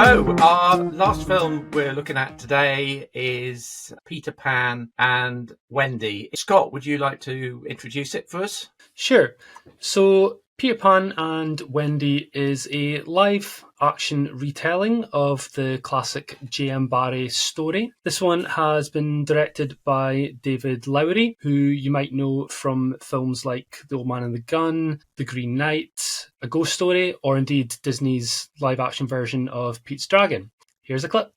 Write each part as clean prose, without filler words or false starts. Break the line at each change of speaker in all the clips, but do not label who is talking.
So, our last film we're looking at today is Peter Pan and Wendy. Scott, would you like to introduce it for us?
Sure. So, Peter Pan and Wendy is a live-action retelling of the classic J.M. Barrie story. This one has been directed by David Lowery, who you might know from films like The Old Man and the Gun, The Green Knight, A Ghost Story, or indeed Disney's live-action version of Pete's Dragon. Here's a clip.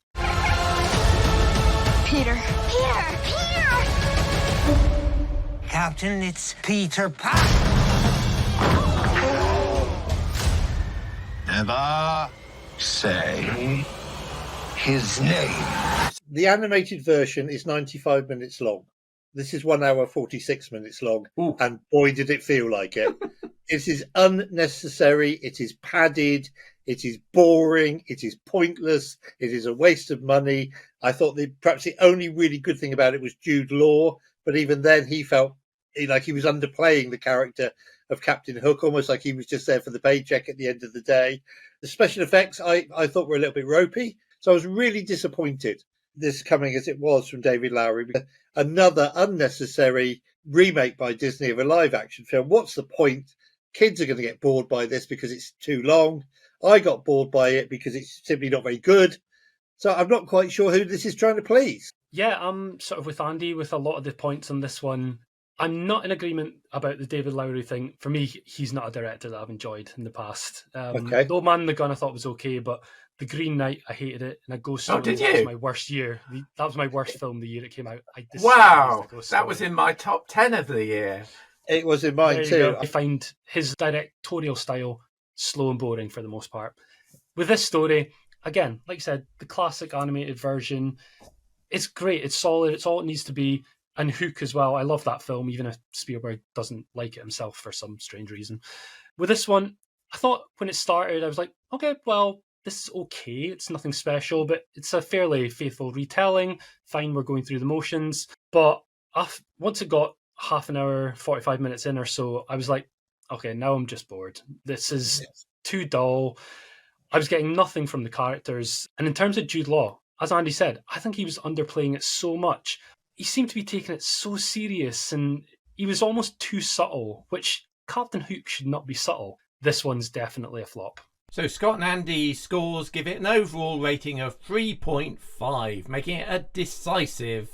Peter.
Captain, it's Peter Pan. Never say his name.
The animated version is 95 minutes long. This is 1 hour 46 minutes long.
Ooh.
And boy, did it feel like it. It is unnecessary. It is padded. It is boring. It is pointless. It is a waste of money. I thought perhaps the only really good thing about it was Jude Law, but even then he felt like he was underplaying the character of Captain Hook, almost like he was just there for the paycheck at the end of the day. The special effects I thought were a little bit ropey, so I was really disappointed. This coming as it was from David Lowery, another unnecessary remake by Disney of a live-action film. What's the point? Kids are going to get bored by this because it's too long. I got bored by it because it's simply not very good. So I'm not quite sure who this is trying to please.
Yeah, I'm sort of with Andy with a lot of the points on this one. I'm not in agreement about the David Lowery thing. For me, he's not a director that I've enjoyed in the past.
Okay.
The Old Man and the Gun I thought was okay, but The Green Knight, I hated it. And A Ghost Story
did you?
was my worst year. That was my worst film the year it came out. I despised
Wow,
The Ghost
that
Story.
was in my top 10 of the year.
It was in mine
There you
too.
go. I find his directorial style slow and boring for the most part. With this story, again, like I said, the classic animated version, it's great. It's solid. It's all it needs to be. And Hook as well. I love that film, even if Spielberg doesn't like it himself for some strange reason. With this one, I thought when it started, I was like, okay, well, this is okay. It's nothing special, but it's a fairly faithful retelling. Fine, we're going through the motions. But once it got half an hour, 45 minutes in or so, I was like, okay, now I'm just bored. This is too dull. I was getting nothing from the characters. And in terms of Jude Law, as Andy said, I think he was underplaying it so much. He seemed to be taking it so serious, and he was almost too subtle, which Captain Hook should not be subtle. This one's definitely a flop.
So Scott and Andy's scores give it an overall rating of 3.5, making it a decisive.